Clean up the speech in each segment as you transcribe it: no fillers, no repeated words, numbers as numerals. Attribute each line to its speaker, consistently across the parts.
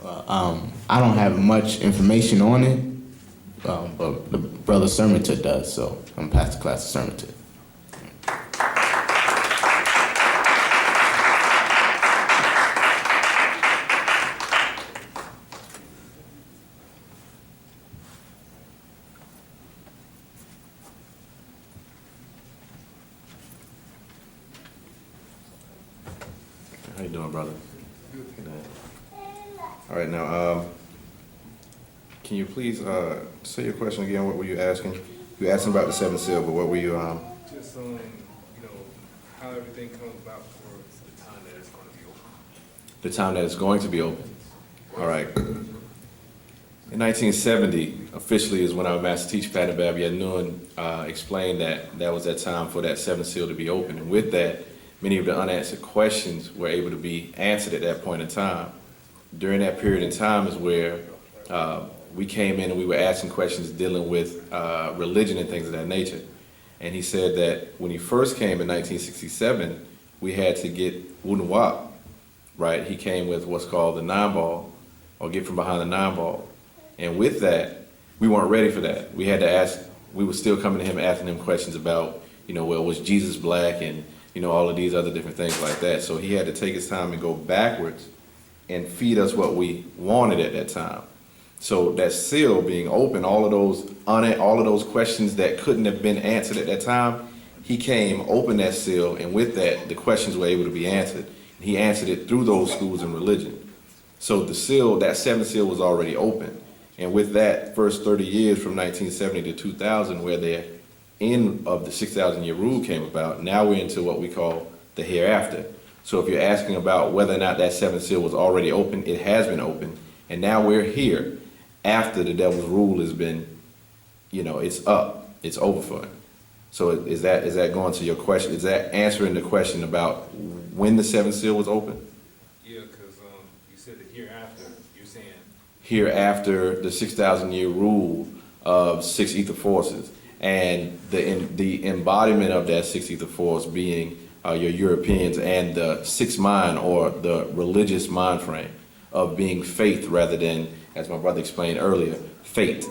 Speaker 1: I don't have much information on it, but the brother Sermonton does, so I'm past the class of Sermonton.
Speaker 2: How you doing, brother? All right, now, can you please say your question again? What were you asking? You were asking about the seven seal, but what were you?
Speaker 3: Just how everything comes about for the time that it's going to be open.
Speaker 2: The time that it's going to be open. All right. In 1970, officially is when our master teacher, Pt.2 Yannun, explained that that was that time for that seventh seal to be open. And with that, many of the unanswered questions were able to be answered at that point in time. During that period in time is where we came in and we were asking questions dealing with religion and things of that nature. And he said that when he first came in 1967, we had to get Wu-nuwaupu, right? He came with what's called the nine ball, or get from behind the nine ball. And with that, we weren't ready for that. We had to ask, we were still coming to him asking him questions about, well, was Jesus black, and all of these other different things like that. So he had to take his time and go backwards and feed us what we wanted at that time. So that seal being open, all of those questions that couldn't have been answered at that time, he came, opened that seal, and with that, the questions were able to be answered. And he answered it through those schools and religion. So the seal, that seventh seal, was already open. And with that first 30 years from 1970 to 2000, where the end of the 6,000-year rule came about, now we're into what we call the hereafter. So if you're asking about whether or not that seventh seal was already open, it has been open. And now we're here after the devil's rule has been, it's up, it's over for it. So is that going to your question? Is that answering the question about when the seventh seal was open?
Speaker 3: Yeah, because you said that hereafter, you're saying
Speaker 2: hereafter the 6,000-year rule of six ether forces, and the embodiment of that six ether force being your Europeans, and the sixth mind, or the religious mind frame of being faith rather than, as my brother explained earlier, fate.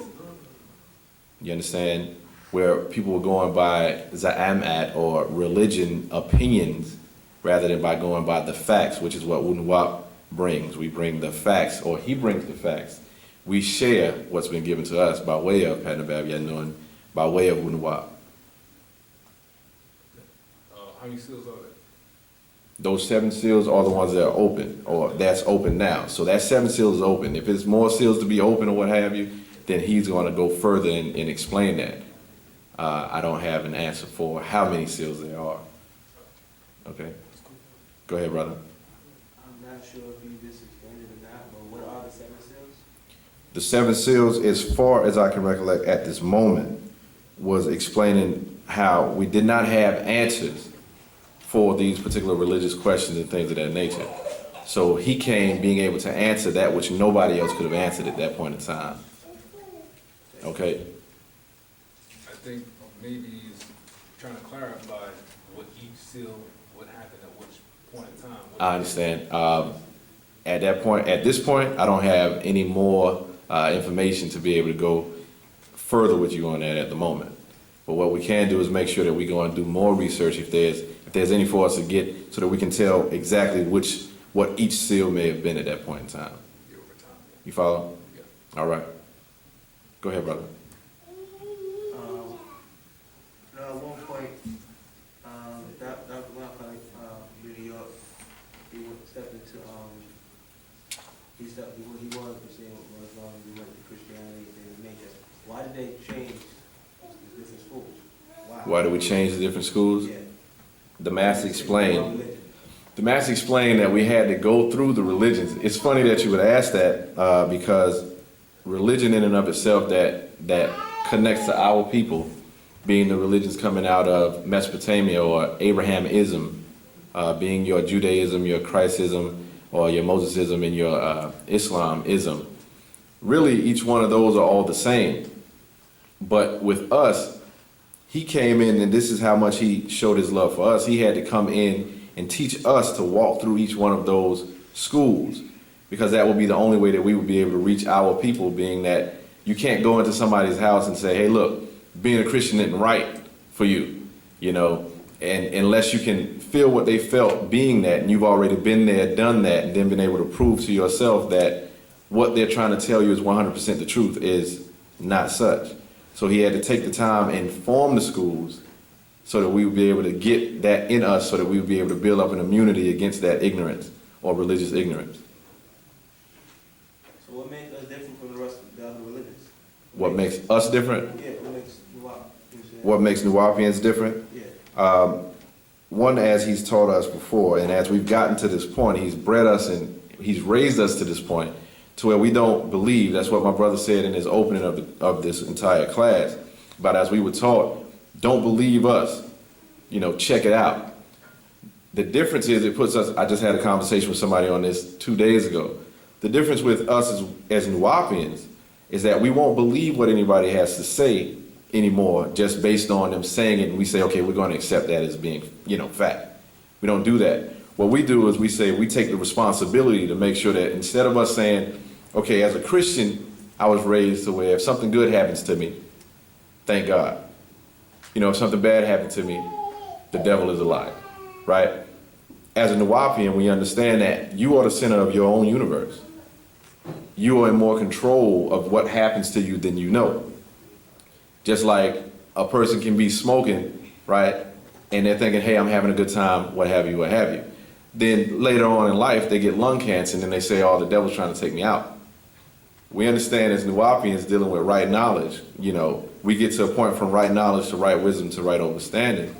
Speaker 2: You understand? Where people were going by za'amat, or religion opinions, rather than by going by the facts, which is what Wu-nuwaupu brings. We bring the facts, or he brings the facts. We share what's been given to us by way of Pt.2 Yannun, by way of Wu-nuwaupu.
Speaker 3: how many seals are there?
Speaker 2: Those seven seals are the ones that are open, or that's open now. So that seven seal is open. If there's more seals to be open or what have you, then he's going to go further and explain that. I don't have an answer for how many seals there are. Okay? Go ahead, brother.
Speaker 4: I'm not sure if you just explained it or not, but what are the seven seals?
Speaker 2: The seven seals, as far as I can recollect at this moment, was explaining how we did not have answers for these particular religious questions and things of that nature. So he came being able to answer that which nobody else could have answered at that point in time. Okay?
Speaker 3: I think maybe he's trying to clarify what each seal, what happened at which point in time.
Speaker 2: I understand. At this point, I don't have any more information to be able to go further with you on that at the moment. But what we can do is make sure that we go and do more research if there's any for us to get, so that we can tell exactly what each seal may have been at that point in time. You follow?
Speaker 3: Yeah.
Speaker 2: All right. Go ahead, brother.
Speaker 4: At one point, Dr. Wildfire, New York, he stepped into, what he was saying was, we went to Christianity and things of nature. Why did they change the different schools?
Speaker 2: Why do we change the different schools?
Speaker 4: Yeah.
Speaker 2: The master explained. The master explained that we had to go through the religions. It's funny that you would ask that because religion in and of itself that connects to our people, being the religions coming out of Mesopotamia or Abrahamism, being your Judaism, your Christism, or your Mosesism, and your Islamism. Really, each one of those are all the same. But with us, he came in, and this is how much he showed his love for us. He had to come in and teach us to walk through each one of those schools. because that would be the only way that we would be able to reach our people, being that you can't go into somebody's house and say, hey, look, being a Christian isn't right for you, you know, and unless you can feel what they felt being that, and you've already been there, done that, and then been able to prove to yourself that what they're trying to tell you is 100% the truth is not such. So he had to take the time and form the schools so that we would be able to get that in us, so that we would be able to build up an immunity against that ignorance or religious ignorance.
Speaker 4: So what makes us different from the rest of the other religions?
Speaker 2: What makes us different?
Speaker 4: Yeah, what makes Wu-nuwaupu?
Speaker 2: What makes Nuwaupians different?
Speaker 4: Yeah.
Speaker 2: One, as he's taught us before, and as we've gotten to this point, he's bred us and he's raised us to this point to where we don't believe. That's what my brother said in his opening of this entire class. But as we were taught, don't believe us, you know, check it out. The difference is it puts us, I just had a conversation with somebody on this 2 days ago. The difference with us as Nuwaupians is that we won't believe what anybody has to say anymore just based on them saying it, and we say, okay, we're going to accept that as being, you know, fact. We don't do that. What we do is we say we take the responsibility to make sure that instead of us saying, okay, as a Christian, I was raised to where if something good happens to me, thank God. You know, if something bad happened to me, the devil is a lie, right? As a Nuwaupian, we understand that you are the center of your own universe. You are in more control of what happens to you than you know. Just like a person can be smoking, right? And they're thinking, hey, I'm having a good time, what have you, what have you. Then later on in life, they get lung cancer and then they say, oh, the devil's trying to take me out. We understand as Nuwaupians dealing with right knowledge, you know, we get to a point from right knowledge to right wisdom to right understanding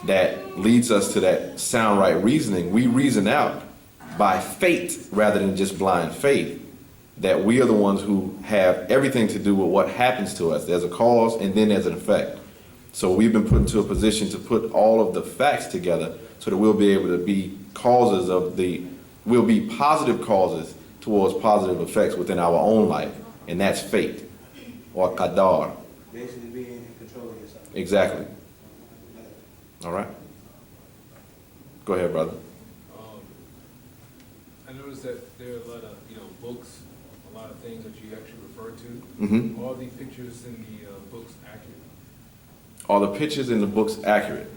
Speaker 2: that leads us to that sound right reasoning. We reason out by faith rather than just blind faith that we are the ones who have everything to do with what happens to us. There's a cause and then there's an effect. So we've been put into a position to put all of the facts together so that we'll be able to be causes of we'll be positive causes towards positive effects within our own life. And that's fate or qadar.
Speaker 4: Basically being in control of yourself.
Speaker 2: Exactly. All right. Go ahead, brother.
Speaker 3: I noticed that there are a lot of, books, a lot of things that you actually refer to.
Speaker 2: Mm-hmm.
Speaker 3: All the pictures in the books accurate?
Speaker 2: Are the pictures in the books accurate?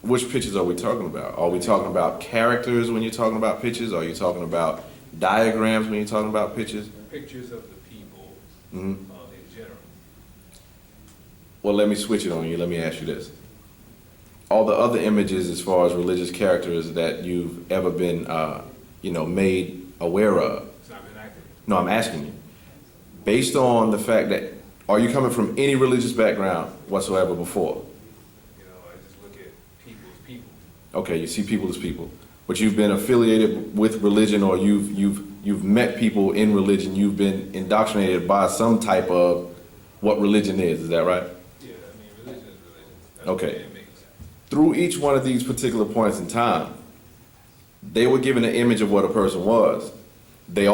Speaker 2: Which pictures are we talking about? Are we talking about characters when you're talking about pictures? Are you talking about diagrams when you're talking about pictures?
Speaker 3: Pictures of the people
Speaker 2: Mm-hmm.
Speaker 3: in general.
Speaker 2: Well, let me switch it on you. Let me ask you this. All the other images as far as religious characters that you've ever been, made aware of.
Speaker 3: It's not been accurate.
Speaker 2: No, I'm asking you. Based on the fact that, are you coming from any religious background whatsoever before?
Speaker 3: I just look at people as people.
Speaker 2: Okay, you see people as people. But you've been affiliated with religion, or you've met people in religion. You've been indoctrinated by some type of what religion is that right?
Speaker 3: Yeah, religion is religion. That's
Speaker 2: Okay.
Speaker 3: what it means.
Speaker 2: Through each one of these particular points in time, they were given an image of what a person was. They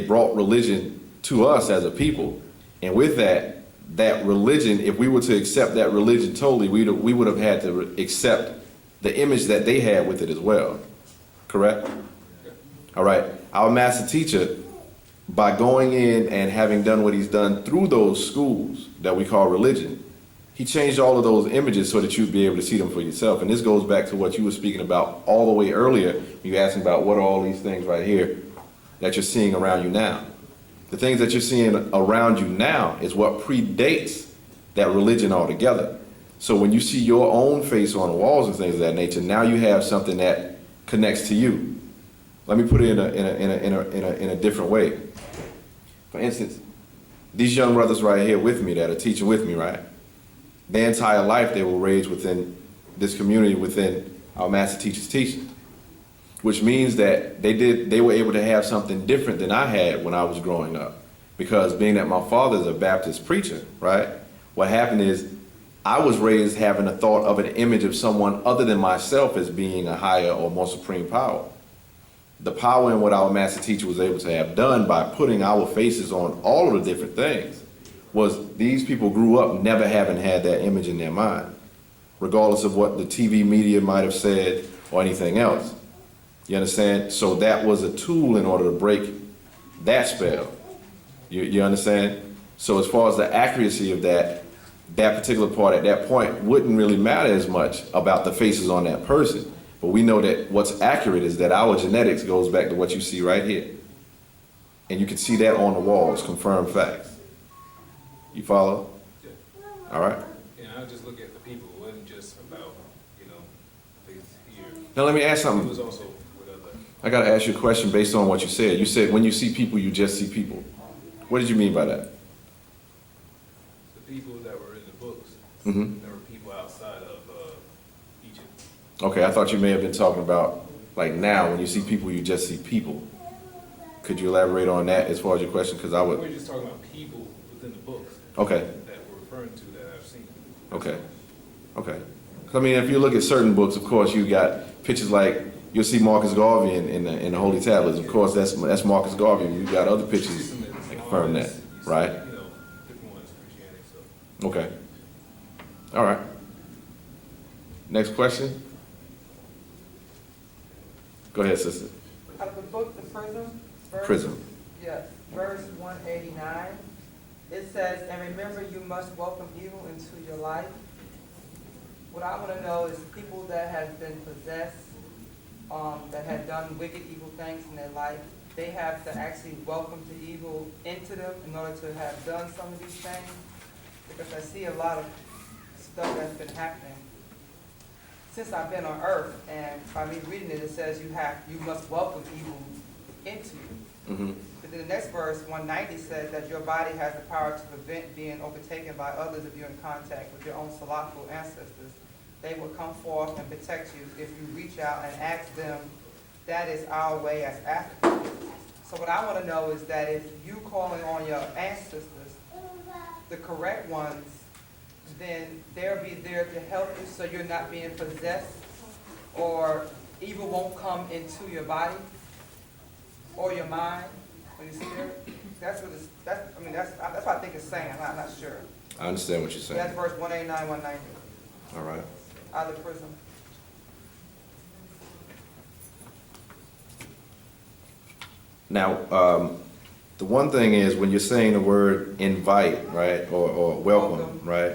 Speaker 2: brought religion to us as a people, and with that religion, if we were to accept that religion totally, we would have had to accept the image that they had with it as well. Correct? All right. Our master teacher, by going in and having done what he's done through those schools that we call religion, he changed all of those images so that you'd be able to see them for yourself. And this goes back to what you were speaking about all the way earlier. You asked about what are all these things right here that you're seeing around you now. The things that you're seeing around you now is what predates that religion altogether. So when you see your own face on the walls and things of that nature, now you have something that connects to you. Let me put it in a different way. For instance, these young brothers right here with me that are teaching with me, right? Their entire life they were raised within this community, within our master teacher's teaching, which means that they were able to have something different than I had when I was growing up. Because being that my father is a Baptist preacher, right? What happened is I was raised having a thought of an image of someone other than myself as being a higher or more supreme power. The power in what our master teacher was able to have done by putting our faces on all of the different things was these people grew up never having had that image in their mind, regardless of what the TV media might have said or anything else. You understand? So that was a tool in order to break that spell. You understand? So as far as the accuracy of that particular part at that point wouldn't really matter as much about the faces on that person. But we know that what's accurate is that our genetics goes back to what you see right here. And you can see that on the walls, confirmed facts. You follow?
Speaker 3: Yeah.
Speaker 2: All right.
Speaker 3: And I just look at the people. It wasn't just about, things here.
Speaker 2: Now let me ask
Speaker 3: It
Speaker 2: something.
Speaker 3: was also with other.
Speaker 2: I got to ask you a question based on what you said. You said when you see people, you just see people. What did you mean by that?
Speaker 3: The people that were in the books,
Speaker 2: Mm-hmm.
Speaker 3: there were people outside of Egypt.
Speaker 2: Okay, I thought you may have been talking about, like now, when you see people, you just see people. Could you elaborate on that as far as your question? Because I would.
Speaker 3: We're just talking about people within the books.
Speaker 2: Okay.
Speaker 3: That we're referring to that I've seen.
Speaker 2: Okay. Okay. 'Cause, I mean, if you look at certain books, of course, you got pictures like you'll see Marcus Garvey in the Holy Tablets. Of course, that's Marcus Garvey. You got other pictures that confirm that, right?
Speaker 3: Different ones, Christianity, so.
Speaker 2: Okay. All right. Next question. Go ahead, sister.
Speaker 5: Out of the book, The Prism?
Speaker 2: Prism.
Speaker 5: Yes, verse 189. It says, "And remember, you must welcome evil into your life." What I want to know is people that have been possessed, that have done wicked, evil things in their life, they have to actually welcome the evil into them in order to have done some of these things. Because I see a lot of stuff that's been happening since I've been on earth, and by me reading it, it says you must welcome evil into you.
Speaker 2: Mm-hmm.
Speaker 5: But then the next verse, 190, says that your body has the power to prevent being overtaken by others if you're in contact with your own salaful ancestors. They will come forth and protect you if you reach out and ask them. That is our way as Africans. So what I want to know is that if you calling on your ancestors, the correct ones, then they'll be there to help you so you're not being possessed, or evil won't come into your body or your mind when you see it. That's what I think it's saying. I'm not sure.
Speaker 2: I understand what you're saying.
Speaker 5: That's verse 189, 190
Speaker 2: All right.
Speaker 5: out of the prison.
Speaker 2: Now, the one thing is when you're saying the word invite, right, or welcome, right?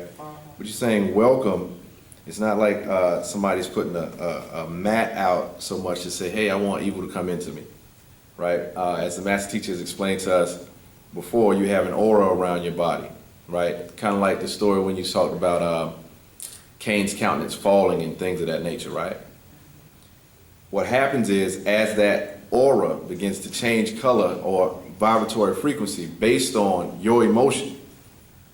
Speaker 2: When you're saying welcome, it's not like somebody's putting a mat out so much to say, hey, I want evil to come into me, right? As the master teacher has explained to us before, you have an aura around your body, right? Kind of like the story when you talked about Cain's countenance falling and things of that nature, right? What happens is as that aura begins to change color or vibratory frequency based on your emotion,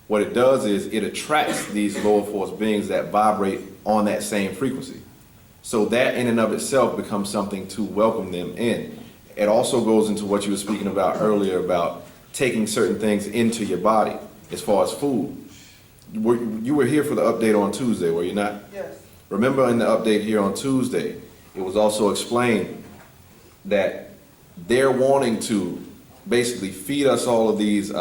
Speaker 2: what it does is it attracts these lower force beings that vibrate on that same frequency. So that in and of itself becomes something to welcome them in. It also goes into what you were speaking about earlier about taking certain things into your body as far as food. You were here for the update on Tuesday, were you not?
Speaker 5: Yes.
Speaker 2: Remember in the update here on Tuesday, it was also explained that they're wanting to basically feed us all of these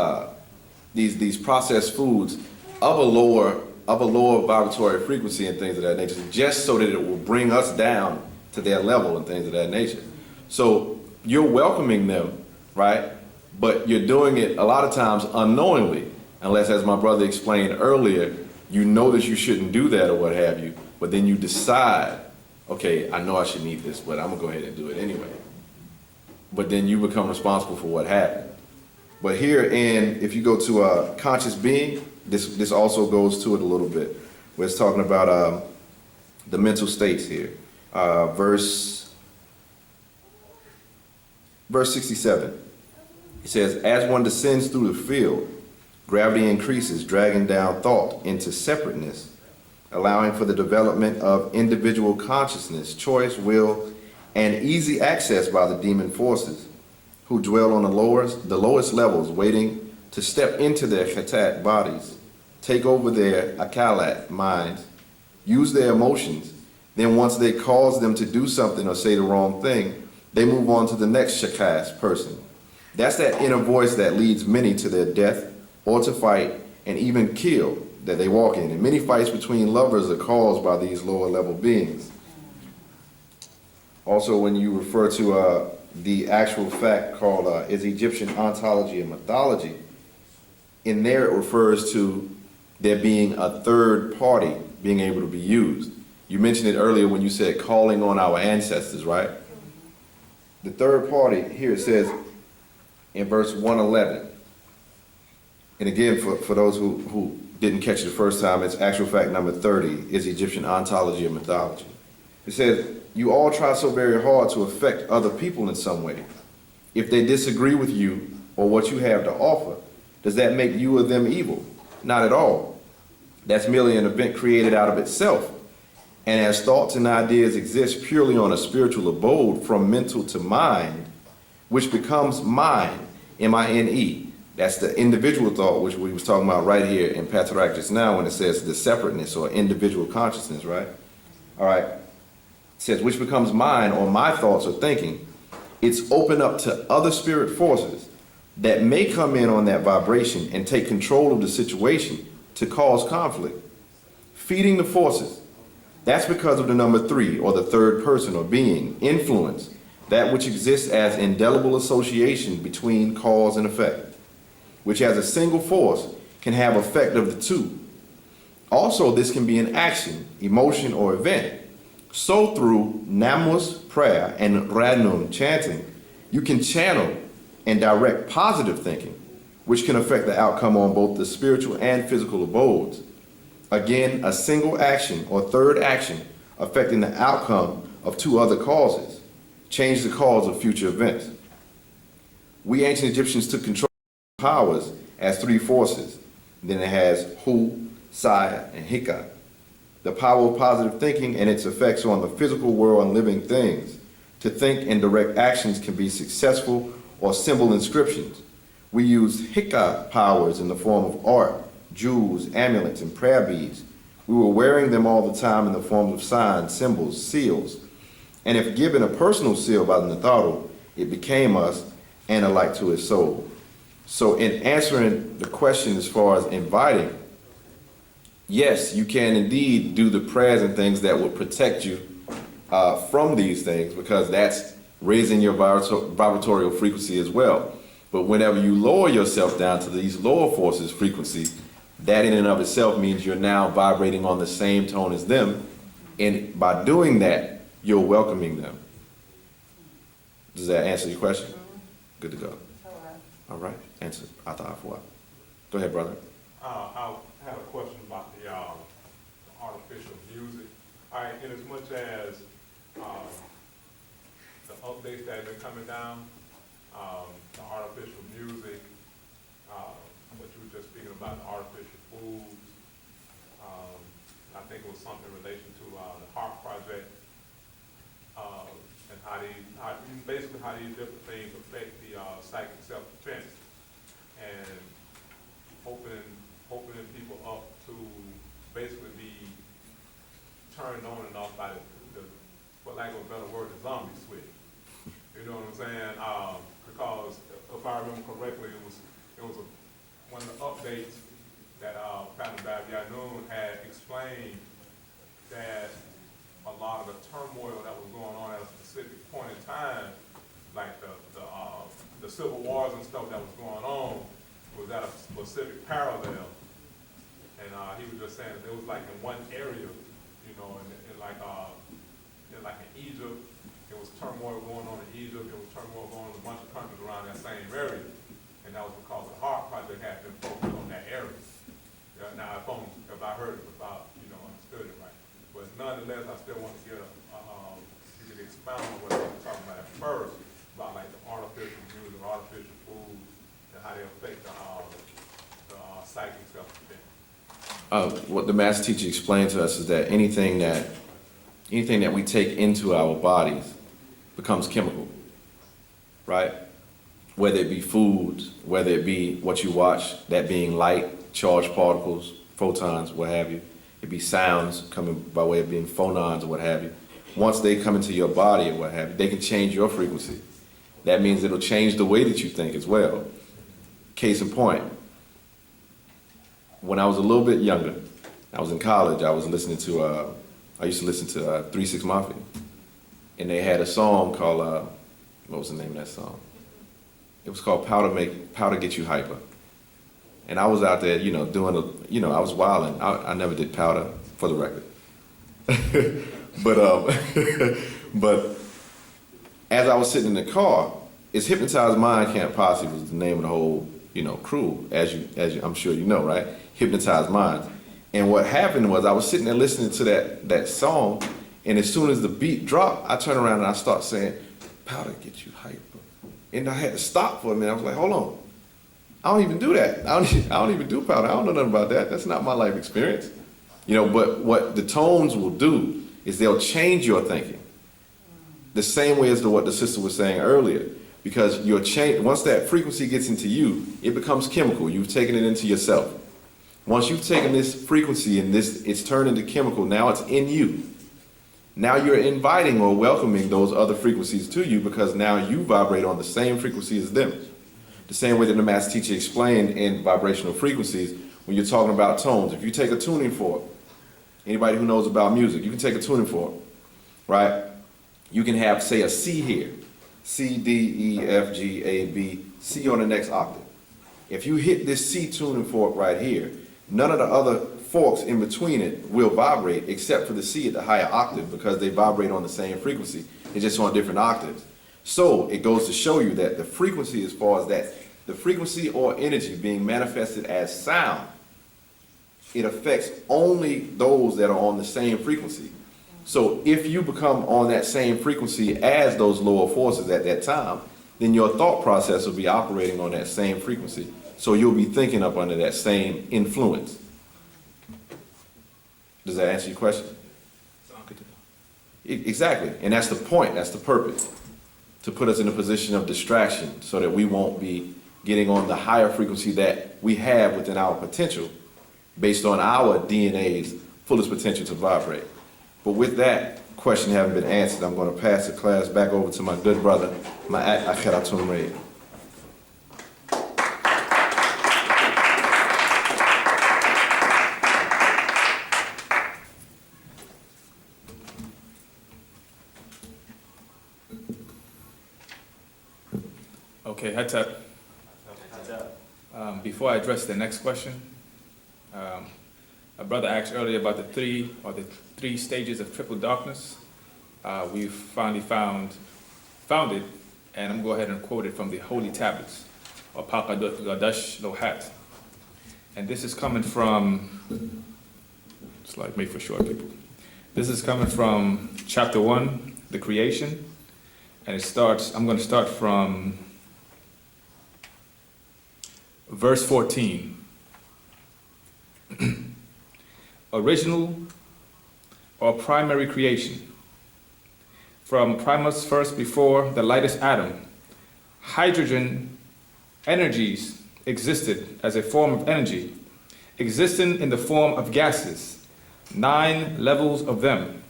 Speaker 2: processed foods of a lower vibratory frequency and things of that nature, just so that it will bring us down to their level and things of that nature. So you're welcoming them, right? But you're doing it a lot of times unknowingly, unless, as my brother explained earlier, you know that you shouldn't do that or what have you, but then you decide, okay, I know I shouldn't eat this, but I'm gonna go ahead and do it anyway. But then you become responsible for what happened. But here if you go to a conscious being, this also goes to it a little bit, where it's talking about the mental states here. Verse 67, it says, as one descends through the field, gravity increases, dragging down thought into separateness, allowing for the development of individual consciousness, choice, will, and easy access by the demon forces who dwell on the lowest levels, waiting to step into their khatat bodies, take over their akalat minds, use their emotions. Then once they cause them to do something or say the wrong thing, they move on to the next shakas person. That's that inner voice that leads many to their death or to fight and even kill that they walk in. And many fights between lovers are caused by these lower level beings. Also, when you refer to the actual fact called is Egyptian ontology and mythology, in there it refers to there being a third party being able to be used. You mentioned it earlier when you said calling on our ancestors, right? The third party, here it says in verse 111, and again, for those who didn't catch it the first time, it's actual fact number 30, is Egyptian ontology and mythology. It says, you all try so very hard to affect other people in some way. If they disagree with you or what you have to offer, does that make you or them evil? Not at all. That's merely an event created out of itself. And as thoughts and ideas exist purely on a spiritual abode from mental to mind, which becomes mind, M-I-N-E. That's the individual thought, which we was talking about right here in Pt.2 just now when it says the separateness or individual consciousness, right? All right. It says, which becomes mine or my thoughts or thinking. It's open up to other spirit forces that may come in on that vibration and take control of the situation to cause conflict. Feeding the forces. That's because of the number 3, or the third person or being, influence, that which exists as indelible association between cause and effect, which as a single force can have effect of the two. Also, this can be an action, emotion, or event. So through namus, prayer, and ranum, chanting, you can channel and direct positive thinking, which can affect the outcome on both the spiritual and physical abodes. Again, a single action or third action affecting the outcome of 2 other causes change the cause of future events. We ancient Egyptians took control of powers as 3 forces. Then it has Hu, Saya, and Hika. The power of positive thinking and its effects on the physical world and living things. To think and direct actions can be successful or symbol inscriptions. We use Hika powers in the form of art, jewels, amulets, and prayer beads. We were wearing them all the time in the form of signs, symbols, seals. And if given a personal seal by the Natharu, it became us and a light to his soul. So in answering the question as far as inviting, yes, you can indeed do the prayers and things that will protect you from these things, because that's raising your vibratorial frequency as well. But whenever you lower yourself down to these lower forces frequency, that in and of itself means you're now vibrating on the same tone as them. And by doing that, you're welcoming them. Does that answer your question? Good to go. All right. Answer. I thought for what? Go ahead, brother.
Speaker 6: I had a question about the artificial music. All right, in as much as the updates that have been coming down, the artificial music, what you were just speaking about, the artificial foods, I think it was something in relation to the HARP project, and how these different things affect the psychic self-defense, and opening people up to basically be turned on and off by the for lack of a better word, the zombie switch. You know what I'm saying? Because if I remember correctly, it was one of the updates that Pt.2 had explained that a lot of the turmoil that was going on at a specific point in time, like the civil wars and stuff that was going on, was at a specific parallel. And he was just saying that it was like in one area, you know, in Egypt, it was turmoil going on in Egypt, it was turmoil going on in a bunch of countries around that same area. And that was because the HARP project had been focused on that area. Now, if I heard it, if I understood it right. But nonetheless, I still want to get you could expound on what they were talking about at first, about like the artificial music, artificial food, and how they affect the psychic self-defense.
Speaker 2: What the master teacher explained to us is that anything that we take into our bodies becomes chemical, right? Whether it be foods, whether it be what you watch, that being light, charged particles, photons, what have you. It be sounds coming by way of being phonons or what have you. Once they come into your body or what have you, they can change your frequency. That means it'll change the way that you think as well. Case in point, when I was a little bit younger, I was in college, I used to listen to 3 6 Mafia. and they had a song called, what was the name of that song? It was called Powder Get You Hyper. And I was out there, I was wilding. I never did powder, for the record. But as I was sitting in the car, it's Hypnotized Mind Can't Possibly was the name of the whole, crew, as you, I'm sure you know, right? Hypnotized Minds. And what happened was I was sitting there listening to that song, and as soon as the beat dropped, I turned around and I start saying, powder get you hyper. And I had to stop for a minute. I was like, hold on. I don't even do that. I don't even do powder. I don't know nothing about that. That's not my life experience. But what the tones will do is they'll change your thinking. The same way as what the sister was saying earlier. Because once that frequency gets into you, it becomes chemical. You've taken it into yourself. Once you've taken this frequency and it's turned into chemical, now it's in you. Now you're inviting or welcoming those other frequencies to you because now you vibrate on the same frequency as them. The same way that the master teacher explained in vibrational frequencies when you're talking about tones. If you take a tuning fork, anybody who knows about music, you can take a tuning fork, right? You can have, say, a C here. C, D, E, F, G, A, B, C on the next octave. If you hit this C tuning fork right here, none of the other forks in between it will vibrate except for the C at the higher octave because they vibrate on the same frequency. It's just on different octaves. So it goes to show you that the frequency, as far as that, the frequency or energy being manifested as sound, it affects only those that are on the same frequency. So if you become on that same frequency as those lower forces at that time, then your thought process will be operating on that same frequency. So you'll be thinking up under that same influence. Does that answer your question? Exactly. And that's the point. That's the purpose. To put us in a position of distraction so that we won't be getting on the higher frequency that we have within our potential based on our DNA's fullest potential to vibrate. But with that question having been answered, I'm going to pass the class back over to my good brother, my Akhiratum Ray.
Speaker 3: Okay, Hatep. Before I address the next question, a brother asked earlier about the three stages of triple darkness. We've finally found it, and I'm going to go ahead and quote it from the Holy Tablets, or Paqadut Lohat. And this is coming from, it's like made for short people. This is coming from chapter 1, the creation, and it starts, I'm going to start from verse 14. Original or primary creation. From primus first before the lightest atom, hydrogen energies existed as a form of energy, existing in the form of gases, 9 levels of them,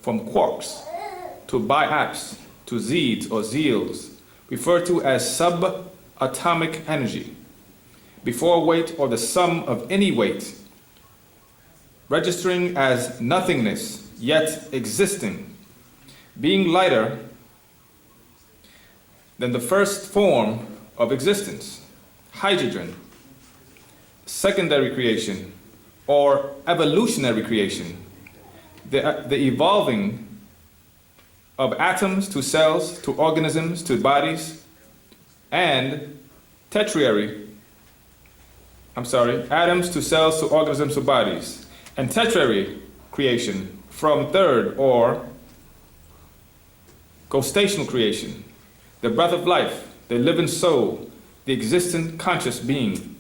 Speaker 3: from quarks to biaps to zeeds or zeals, referred to as subatomic energy. Before weight or the sum of any weight, registering as nothingness, yet existing, being lighter than the first form of existence, hydrogen, secondary creation, or evolutionary creation, the evolving of atoms to cells, to organisms, to bodies, and atoms to cells, to organisms, to bodies, and tertiary creation from third or ghostational creation, the breath of life, the living soul, the existent conscious being.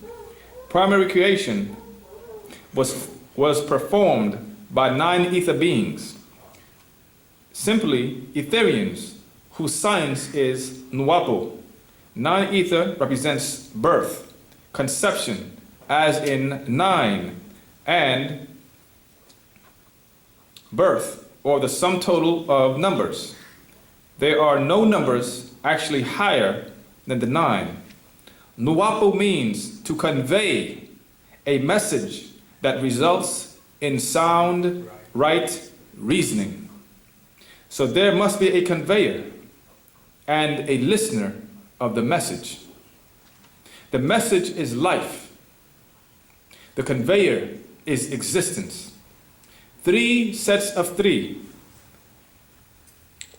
Speaker 3: Primary creation was performed by 9 ether beings, simply Etherians, whose science is Wu-nuwaupu. 9 ether represents birth, conception, as in 9, and birth, or the sum total of numbers. There are no numbers actually higher than the 9. Wu-nuwaupu means to convey a message that results in sound, right reasoning. So there must be a conveyor and a listener of the message. The message is life. The conveyor is existence. 3 sets of 3,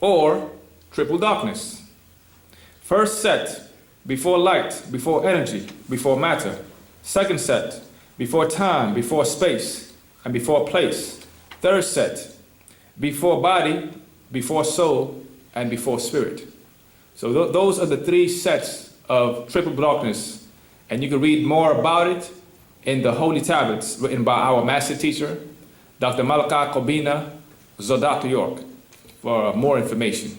Speaker 3: or triple darkness. First set, before light, before energy, before matter. Second set, before time, before space, and before place. Third set, before body, before soul, and before spirit. So those are the 3 sets of triple darkness, and you can read more about it in the Holy Tablets written by our master teacher, Dr. Malachi Kobina Zodato York, for more information.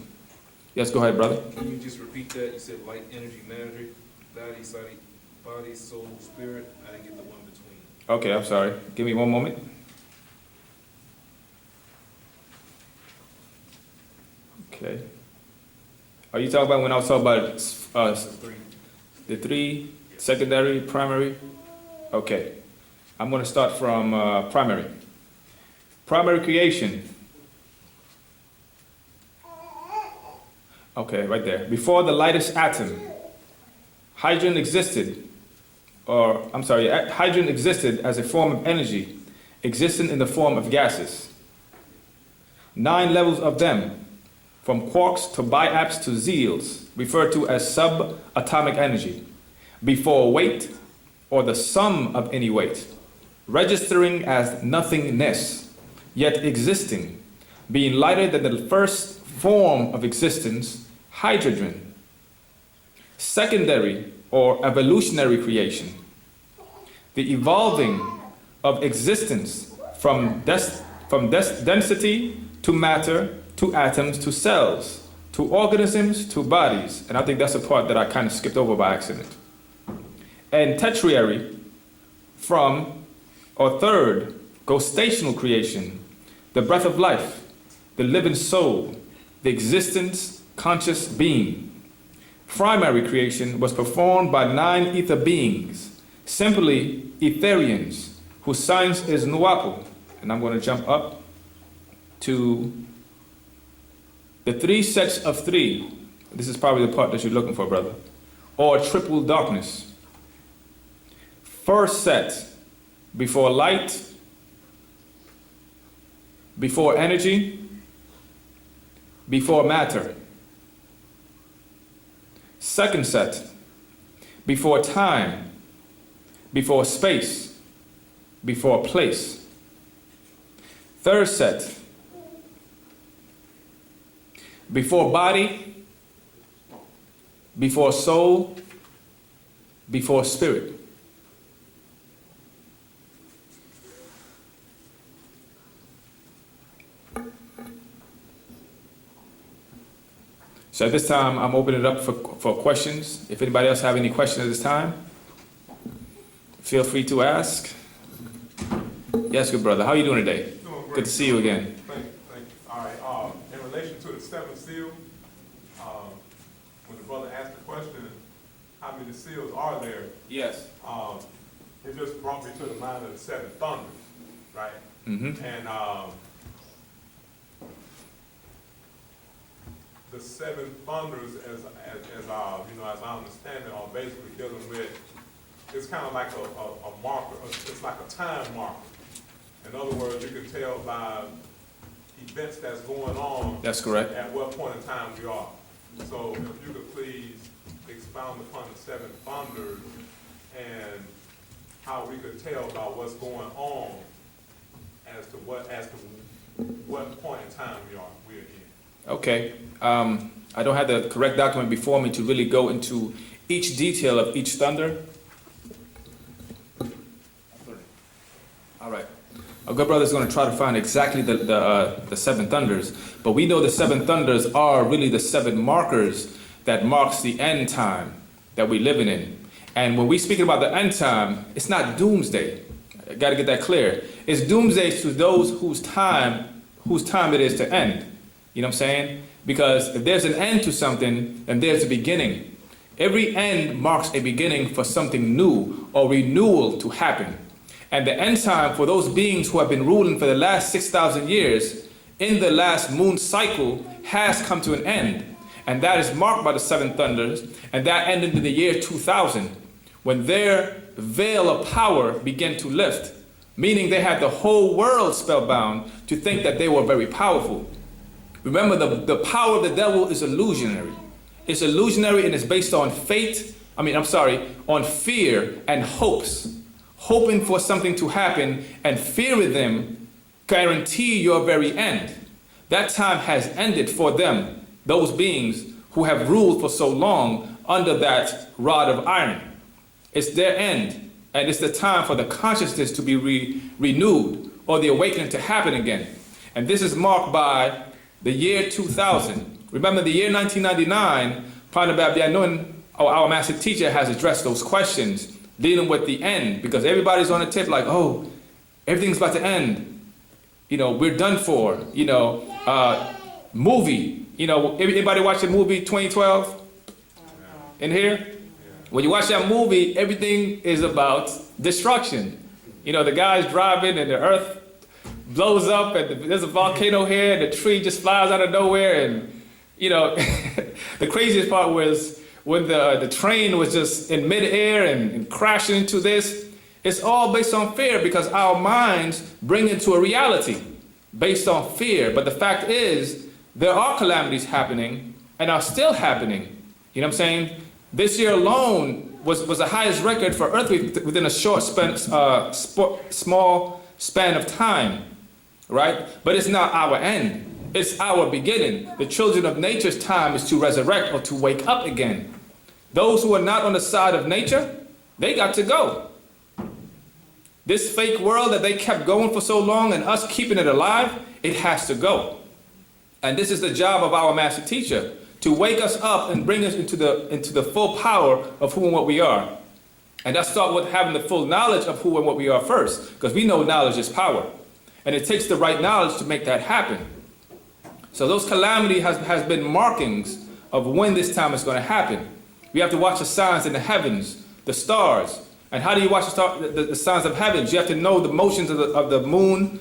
Speaker 3: Yes, go ahead, brother.
Speaker 7: Can you just repeat that? You said light, energy, matter, body, soul, spirit. I didn't get the one between.
Speaker 3: Okay, I'm sorry. Give me one moment. Okay. Are you talking about when I was talking about the 3, secondary, primary? Okay. I'm going to start from primary. Primary creation. Okay, right there. Before the lightest atom, hydrogen existed as a form of energy, existing in the form of gases. 9 levels of them, from quarks to biaps to zeals, referred to as subatomic energy, before weight, or the sum of any weight, registering as nothingness, yet existing, being lighter than the first form of existence, hydrogen. Secondary or evolutionary creation, the evolving of existence from density to matter to atoms to cells to organisms to bodies. And I think that's a part that I kind of skipped over by accident. And tertiary third, ghostational creation, the breath of life, the living soul, the existence, conscious being. Primary creation was performed by 9 ether beings, simply Etherians, whose science is Wu-nuwaupu. And I'm going to jump up to the 3 sets of 3. This is probably the part that you're looking for, brother. Or triple darkness. First set, before light, before energy, before matter. Second set, before time, before space, before place. Third set, before body, before soul, before spirit. So at this time, I'm opening it up for questions. If anybody else have any questions at this time, feel free to ask. Yes, good brother. How are you doing today?
Speaker 6: Doing great.
Speaker 3: Good to see you again.
Speaker 6: Thank you. All right, in relation to the 7th seal, when the brother asked the question, how many seals are there?
Speaker 3: Yes.
Speaker 6: It just brought me to the mind of the 7 thunders, right?
Speaker 3: Mm-hmm.
Speaker 6: And the 7 thunders, as I understand it, are basically dealing with, it's kind of like a marker, it's like a time marker. In other words, you can tell by events that's going on.
Speaker 3: That's correct.
Speaker 6: At what point in time we are. So if you could please expound upon the 7 thunders and how we could tell about what's going on as to what point in time we're in.
Speaker 3: Okay. I don't have the correct document before me to really go into each detail of each thunder. All right. Our good brother is going to try to find exactly the 7 thunders, but we know the 7 thunders are really the 7 markers that marks the end time that we're living in. And when we speak about the end time, it's not doomsday. I got to get that clear. It's doomsday to those whose time it is to end. You know what I'm saying? Because if there's an end to something, then there's a beginning. Every end marks a beginning for something new or renewal to happen. And the end time for those beings who have been ruling for the last 6,000 years in the last moon cycle has come to an end. And that is marked by the seven thunders, and that ended in the year 2000, when their veil of power began to lift, meaning they had the whole world spellbound to think that they were very powerful. Remember, the power of the devil is illusionary. It's illusionary and it's based on on fear and hopes. Hoping for something to happen and fear with them guarantee your very end. That time has ended for them, those beings who have ruled for so long under that rod of iron. It's their end, and it's the time for the consciousness to be renewed, or the awakening to happen again. And this is marked by the year 2000. Remember, the year 1999, Panabab Yanun, our master teacher, has addressed those questions dealing with the end, because everybody's on the tip like, oh, everything's about to end. We're done for. Movie. Everybody watch the movie 2012 in here? When you watch that movie, everything is about destruction. The guy's driving and the earth blows up and there's a volcano here and the tree just flies out of nowhere. And, the craziest part was when the train was just in midair and crashing into this. It's all based on fear, because our minds bring into a reality based on fear. But the fact is, there are calamities happening and are still happening. You know what I'm saying? This year alone was the highest record for earthquake within a small span of time, right? But it's not our end. It's our beginning. The children of nature's time is to resurrect or to wake up again. Those who are not on the side of nature, they got to go. This fake world that they kept going for so long and us keeping it alive, it has to go. And this is the job of our master teacher, to wake us up and bring us into the full power of who and what we are. And that starts with having the full knowledge of who and what we are first, because we know knowledge is power. And it takes the right knowledge to make that happen. So those calamities has been markings of when this time is going to happen. We have to watch the signs in the heavens, the stars. And how do you watch the signs of heavens? You have to know the motions of the moon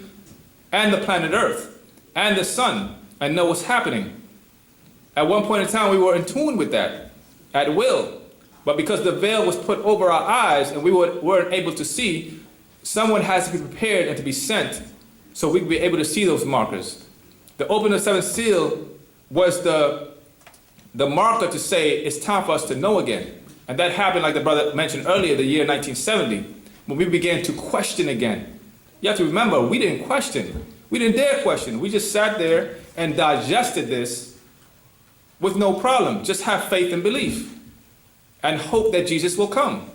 Speaker 3: and the planet Earth and the sun and know what's happening. At one point in time, we were in tune with that at will. But because the veil was put over our eyes and we weren't able to see, someone has to be prepared and to be sent so we can be able to see those markers. The opening of the seventh seal was the marker to say it's time for us to know again. And that happened, like the brother mentioned earlier, the year 1970, when we began to question again. You have to remember, we didn't question. We didn't dare question. We just sat there and digested this with no problem. Just have faith and belief and hope that Jesus will come.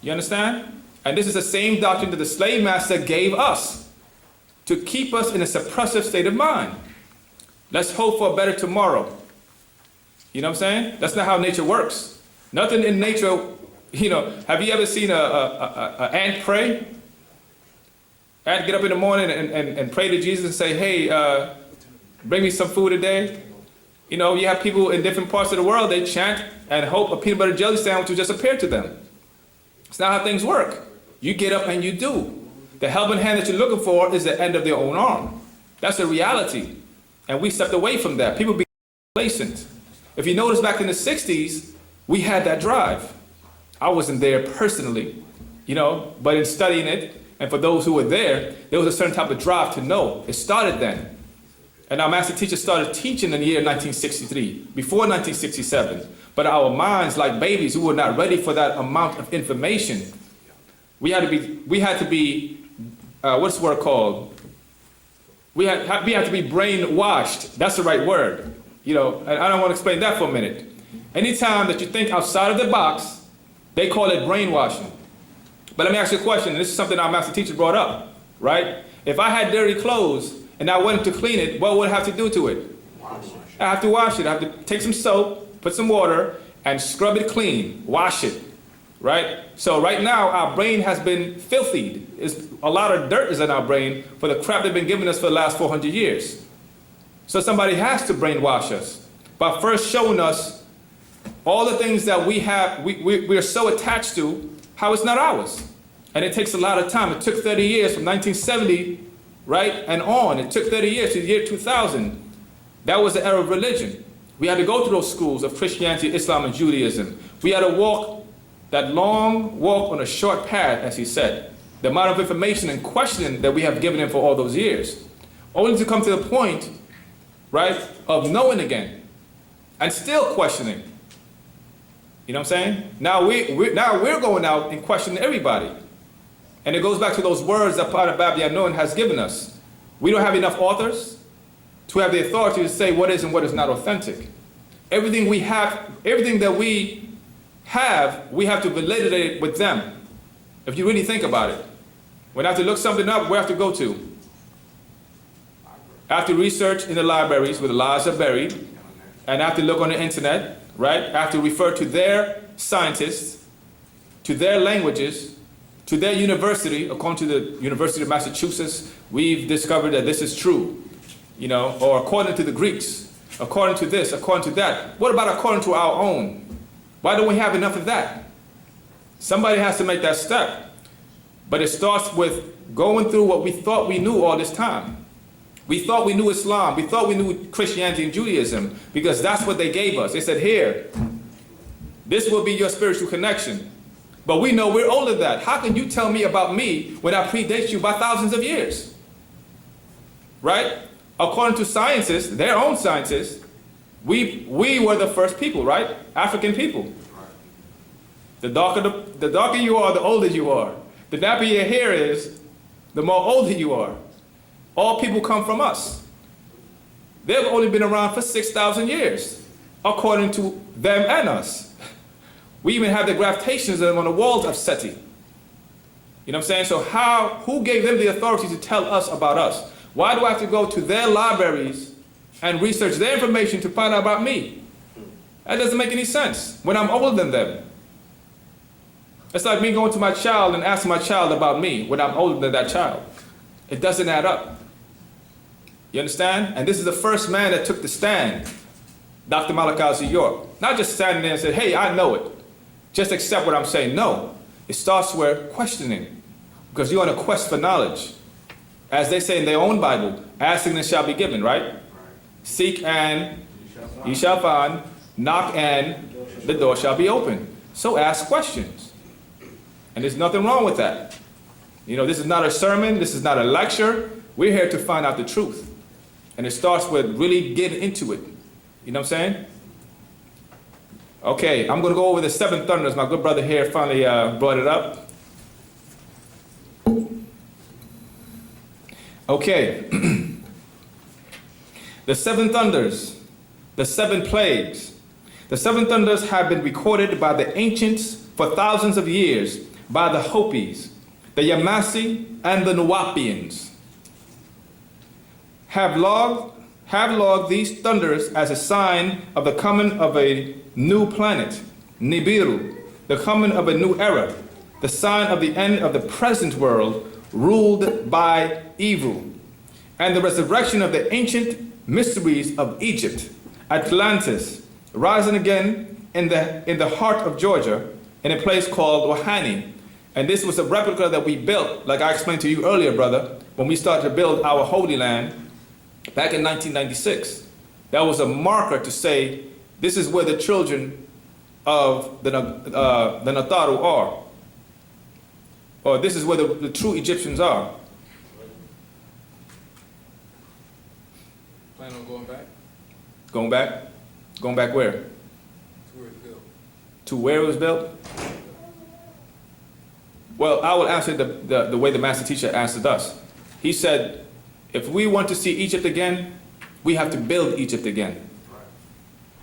Speaker 3: You understand? And this is the same doctrine that the slave master gave us to keep us in a suppressive state of mind. Let's hope for a better tomorrow. You know what I'm saying? That's not how nature works. Nothing in nature, have you ever seen a ant pray? Ant get up in the morning and pray to Jesus and say, hey, bring me some food today. You have people in different parts of the world, they chant and hope a peanut butter jelly sandwich will just appear to them. It's not how things work. You get up and you do. The helping hand that you're looking for is the end of their own arm. That's the reality. And we stepped away from that. People became complacent. If you notice back in the 60s, we had that drive. I wasn't there personally, but in studying it, and for those who were there was a certain type of drive to know. It started then. And our master teacher started teaching in the year 1963, before 1967. But our minds, like babies who were not ready for that amount of information, we had to be what's the word called? We had to be brainwashed. That's the right word. And I don't want to explain that for a minute. Anytime that you think outside of the box, they call it brainwashing. But let me ask you a question, and this is something our master teacher brought up, right? If I had dirty clothes and I went to clean it, what would I have to do to it? I have to wash it. I have to take some soap, put some water, and scrub it clean, wash it, right? So right now, our brain has been filthied. A lot of dirt is in our brain for the crap they've been giving us for the last 400 years. So somebody has to brainwash us by first showing us all the things that we're so attached to, how it's not ours. And it takes a lot of time. It took 30 years from 1970 right? And on. It took 30 years to the year 2000. That was the era of religion. We had to go through those schools of Christianity, Islam, and Judaism. We had to walk that long walk on a short path, as he said. The amount of information and questioning that we have given him for all those years. Only to come to the point, right, of knowing again. And still questioning. You know what I'm saying? Now we're going out and questioning everybody. And it goes back to those words that Pt.2 has given us. We don't have enough authors to have the authority to say what is and what is not authentic. Everything we have, everything that we have to validate it with them. If you really think about it. When I have to look something up, where I have to go to? I have to research in the libraries where the lies are buried. And I have to look on the internet, right? I have to refer to their scientists, to their languages, to their university. According to the University of Massachusetts, we've discovered that this is true. You know, or according to the Greeks, according to this, according to that. What about according to our own? Why don't we have enough of that? Somebody has to make that step. But it starts with going through what we thought we knew all this time. We thought we knew Islam. We thought we knew Christianity and Judaism because that's what they gave us. They said, here, this will be your spiritual connection. But we know we're older than that. How can you tell me about me when I predate you by thousands of years? Right? According to scientists, their own scientists, we were the first people, right? African people. The darker you are, the older you are. The nappier your hair is, the more older you are. All people come from us. They've only been around for 6,000 years, according to them and us. We even have the gravitations of them on the walls of SETI. You know what I'm saying? So who gave them the authority to tell us about us? Why do I have to go to their libraries and research their information to find out about me? That doesn't make any sense when I'm older than them. It's like me going to my child and asking my child about me when I'm older than that child. It doesn't add up. You understand? And this is the first man that took the stand, Dr. Malachi Z. York. Not just standing there and said, hey, I know it. Just accept what I'm saying. No. It starts with questioning. Because you're on a quest for knowledge. As they say in their own Bible, asking and shall be given, right? Seek and ye shall find. Knock and the door shall be open. So ask questions. And there's nothing wrong with that. You know, this is not a sermon. This is not a lecture. We're here to find out the truth. And it starts with really getting into it. You know what I'm saying? Okay, I'm going to go over the seven thunders. My good brother here finally brought it up. Okay. The seven thunders, the seven plagues. The seven thunders have been recorded by the ancients for thousands of years by the Hopis, the Yamasi, and the Nuwaupians. Have logged these thunders as a sign of the coming of a new planet, Nibiru, the coming of a new era, the sign of the end of the present world ruled by evil, and the resurrection of the ancient mysteries of Egypt, Atlantis, rising again in the heart of Georgia, in a place called Wahani. And this was a replica that we built, like I explained to you earlier, brother, when we started to build our Holy Land back in 1996. That was a marker to say, this is where the children of the Nataru are. Or this is where the true Egyptians are.
Speaker 7: Plan on going back?
Speaker 3: Going back? Going back where?
Speaker 7: To where it's built.
Speaker 3: To where it was built? Well, I will answer the way the master teacher answered us. He said, if we want to see Egypt again, we have to build Egypt again.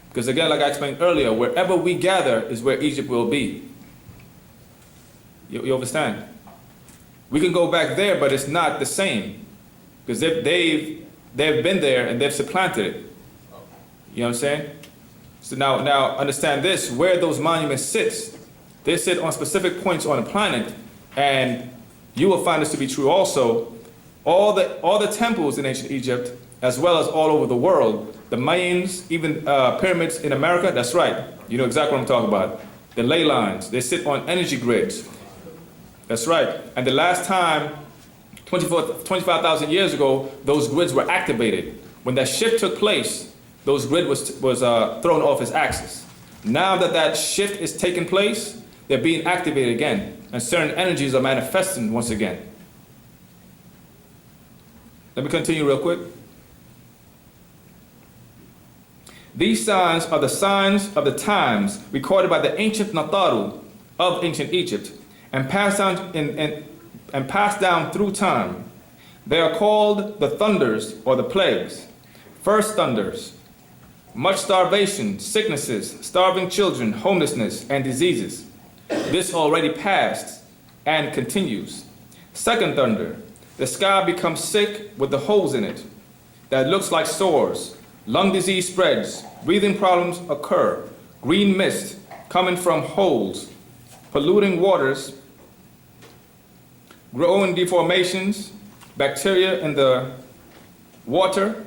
Speaker 3: Because again, like I explained earlier, wherever we gather is where Egypt will be. You understand? We can go back there, but it's not the same. Because they've been there and they've supplanted it. You know what I'm saying? So now understand this, where those monuments sit, they sit on specific points on the planet, and you will find this to be true also. All the temples in ancient Egypt, as well as all over the world, the Mayans, even pyramids in America, that's right. You know exactly what I'm talking about. The ley lines, they sit on energy grids. That's right. And the last time 25,000 years ago, those grids were activated. When that shift took place, those grid was thrown off its axis. Now that that shift is taking place, they're being activated again, and certain energies are manifesting once again. Let me continue real quick. These signs are the signs of the times recorded by the ancient Nataru of ancient Egypt and passed down through time. They are called the thunders or the plagues. First thunders, much starvation, sicknesses, starving children, homelessness, and diseases. This already passed and continues. Second thunder, the sky becomes sick with the holes in it that looks like sores. Lung disease spreads, breathing problems occur, green mist coming from holes, polluting waters, growing deformations, bacteria in the water,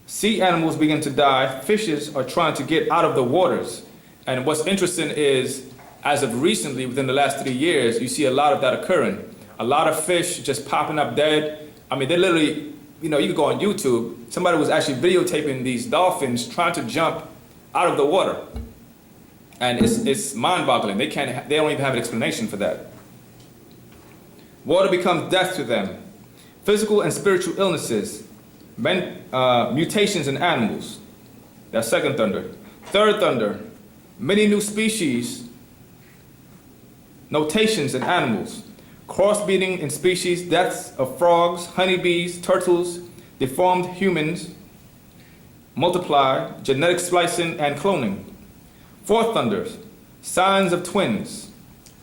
Speaker 3: sea animals begin to die, fishes are trying to get out of the waters. And what's interesting is, as of recently, within the last 3 years, you see a lot of that occurring. A lot of fish just popping up dead. I mean, they literally, you know, you can go on YouTube, somebody was actually videotaping these dolphins trying to jump out of the water. And it's mind-boggling. They don't even have an explanation for that. Water becomes death to them. Physical and spiritual illnesses, mutations in animals. That's second thunder. Third thunder, many new species, notations in animals. Crossbreeding in species, deaths of frogs, honeybees, turtles, deformed humans, multiply, genetic splicing and cloning. Fourth thunders, signs of twins,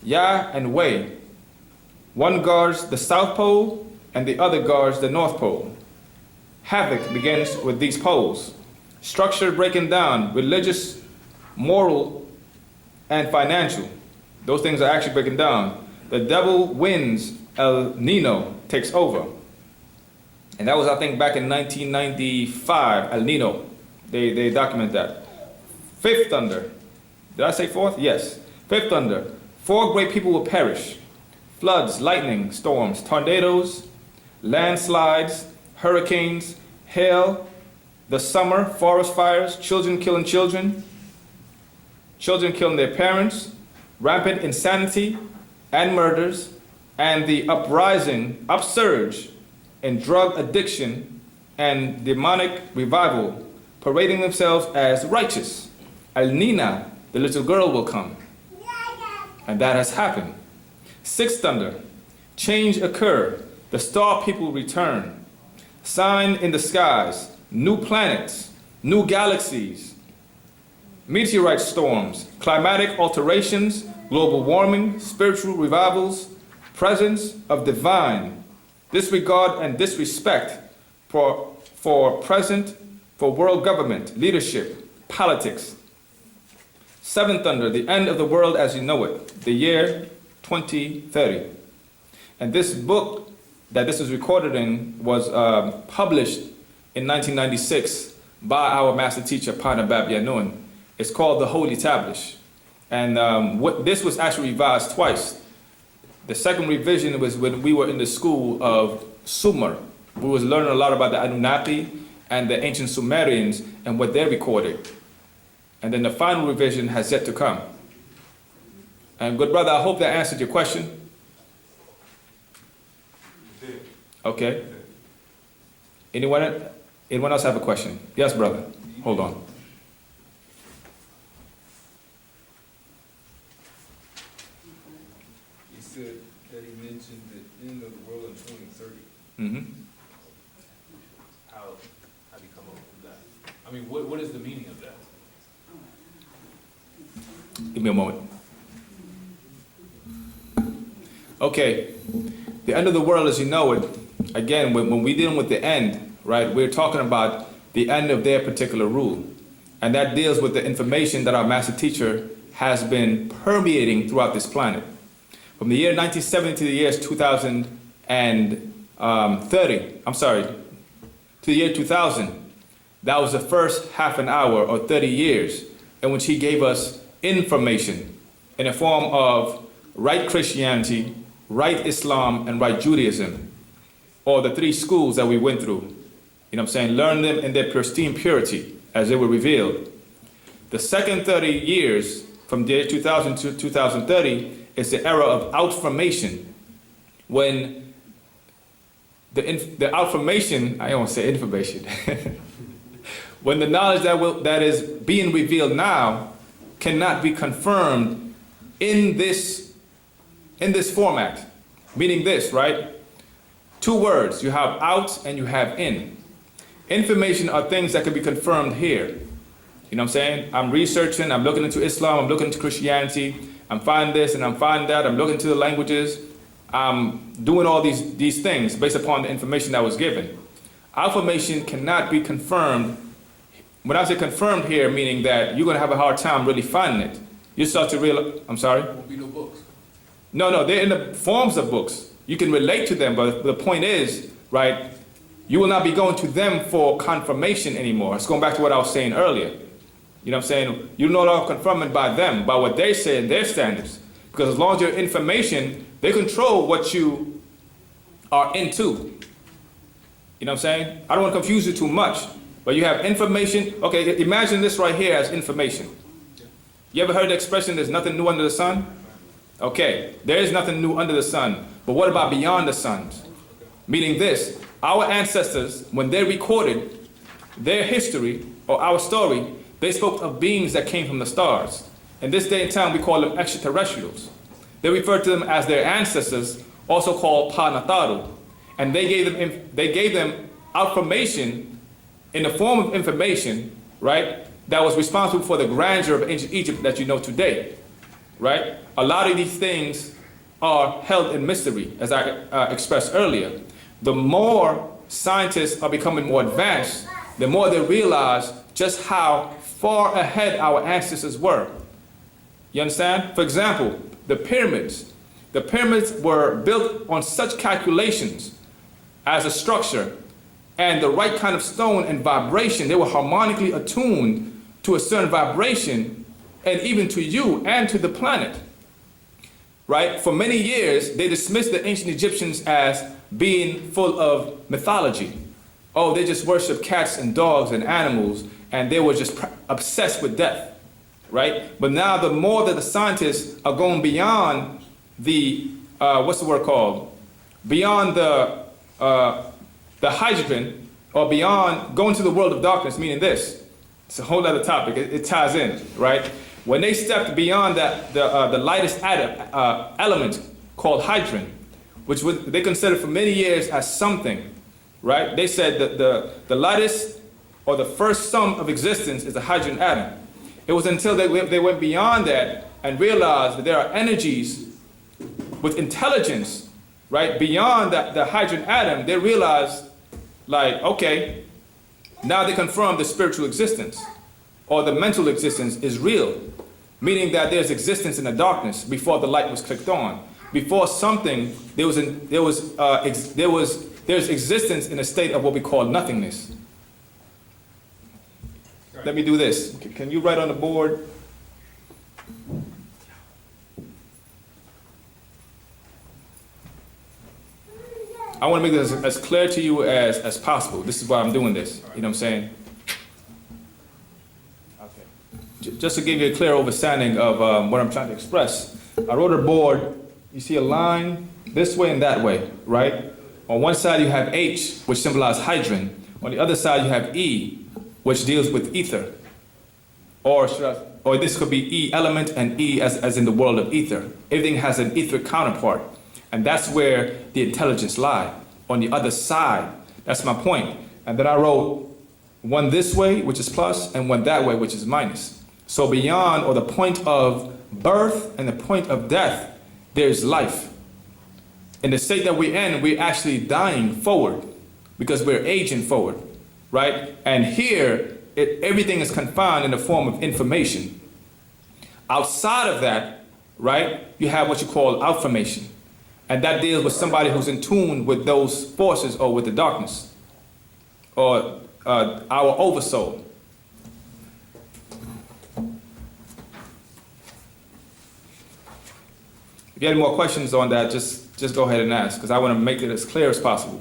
Speaker 3: Ya and Wei. One guards the South Pole and the other guards the North Pole. Havoc begins with these poles. Structure breaking down, religious, moral, and financial. Those things are actually breaking down. The devil wins, El Nino takes over. And that was, I think, back in 1995, El Nino. They document that. Fifth thunder. Did I say fourth? Yes. Fifth thunder. 4 great people will perish. Floods, lightning, storms, tornadoes, landslides, hurricanes, hail, the summer, forest fires, children killing children killing their parents, rampant insanity and murders, and the upsurge in drug addiction and demonic revival, parading themselves as righteous. El Nina, the little girl, will come. And that has happened. Sixth thunder, change occur, the star people return. Sign in the skies, new planets, new galaxies, meteorite storms, climatic alterations, global warming, spiritual revivals, presence of divine, disregard and disrespect for world government, leadership, politics. Seventh thunder, the end of the world as you know it, the year 2030. And this book that this is recorded in was published in 1996 by our master teacher, Pt.2 Yanun. It's called The Holy Tablish. And this was actually revised twice. The second revision was when we were in the school of Sumer. We was learning a lot about the Anunnaki and the ancient Sumerians and what they recorded. And then the final revision has yet to come. And good brother, I hope that answered your question. Okay. Anyone else have a question? Yes, brother. Hold on.
Speaker 7: You said that he mentioned the end of the world in 2030.
Speaker 3: Mm-hmm.
Speaker 7: How do you come up with that? I mean, what is the meaning of that?
Speaker 3: Give me a moment. Okay. The end of the world as you know it, again, when we're dealing with the end, right, we're talking about the end of their particular rule. And that deals with the information that our master teacher has been permeating throughout this planet. From the year 1970 to the year 2000, that was the first half an hour or 30 years in which he gave us information in the form of right Christianity, right Islam, and right Judaism. or the 3 schools that we went through. You know what I'm saying? Learn them in their pristine purity as they were revealed. The second 30 years, from the year 2000 to 2030, is the era of outformation, when the outformation, I don't want to say information, when the knowledge that is being revealed now cannot be confirmed in this format. Meaning this, right? 2 words, you have out and you have in. Information are things that can be confirmed here. You know what I'm saying? I'm researching, I'm looking into Islam, I'm looking into Christianity, I'm finding this and I'm finding that, I'm looking into the languages, I'm doing all these things based upon the information that was given. Information cannot be confirmed. When I say confirmed here, meaning that you're going to have a hard time really finding it. You start to realize, I'm sorry?
Speaker 7: There won't be no books.
Speaker 3: No, they're in the forms of books. You can relate to them, but the point is, right, you will not be going to them for confirmation anymore. It's going back to what I was saying earlier. You know what I'm saying? You're no longer confirmed by them, by what they say and their standards. Because as long as your information, they control what you are into. You know what I'm saying? I don't want to confuse you too much, but you have information. Okay, imagine this right here as information. You ever heard the expression, there's nothing new under the sun? Okay, there is nothing new under the sun. But what about beyond the sun? Meaning this, our ancestors, when they recorded their history or our story, they spoke of beings that came from the stars. In this day and time, we call them extraterrestrials. They referred to them as their ancestors, also called Pa-Nataru. And they gave them information in the form of information, right, that was responsible for the grandeur of ancient Egypt that you know today, right? A lot of these things are held in mystery, as I expressed earlier. The more scientists are becoming more advanced, the more they realize just how far ahead our ancestors were. You understand? For example, the pyramids. The pyramids were built on such calculations as a structure and the right kind of stone and vibration. They were harmonically attuned to a certain vibration, and even to you and to the planet. Right? For many years, they dismissed the ancient Egyptians as being full of mythology. Oh, they just worship cats and dogs and animals, and they were just obsessed with death. Right? But now the more that the scientists are going beyond the, what's the word called? Beyond the hydrogen, or beyond going to the world of darkness, meaning this. It's a whole other topic. It ties in, right? When they stepped beyond that, the lightest element called hydrogen, which they considered for many years as something, right? They said that the lightest or the first sum of existence is the hydrogen atom. It was until they went beyond that and realized that there are energies with intelligence, right? Beyond the hydrogen atom, they realized, like, okay, now they confirm the spiritual existence or the mental existence is real, meaning that there's existence in the darkness before the light was clicked on. Before something, there's existence in a state of what we call nothingness. Let me do this. Can you write on the board? I want to make this as clear to you as possible. This is why I'm doing this. You know what I'm saying? Okay. Just to give you a clear understanding of what I'm trying to express. I wrote a board. You see a line this way and that way, right? On one side you have H, which symbolizes hydrogen. On the other side you have E, which deals with ether. Or this could be E element and E as in the world of ether. Everything has an etheric counterpart. And that's where the intelligence lies, on the other side. That's my point. And then I wrote one this way, which is plus, and one that way, which is minus. So beyond, or the point of birth and the point of death, there's life. In the state that we're in, we're actually dying forward because we're aging forward, right? And here, everything is confined in the form of information. Outside of that, right, you have what you call outformation. And that deals with somebody who's in tune with those forces or with the darkness, or our oversoul. If you have any more questions on that, just go ahead and ask, because I want to make it as clear as possible.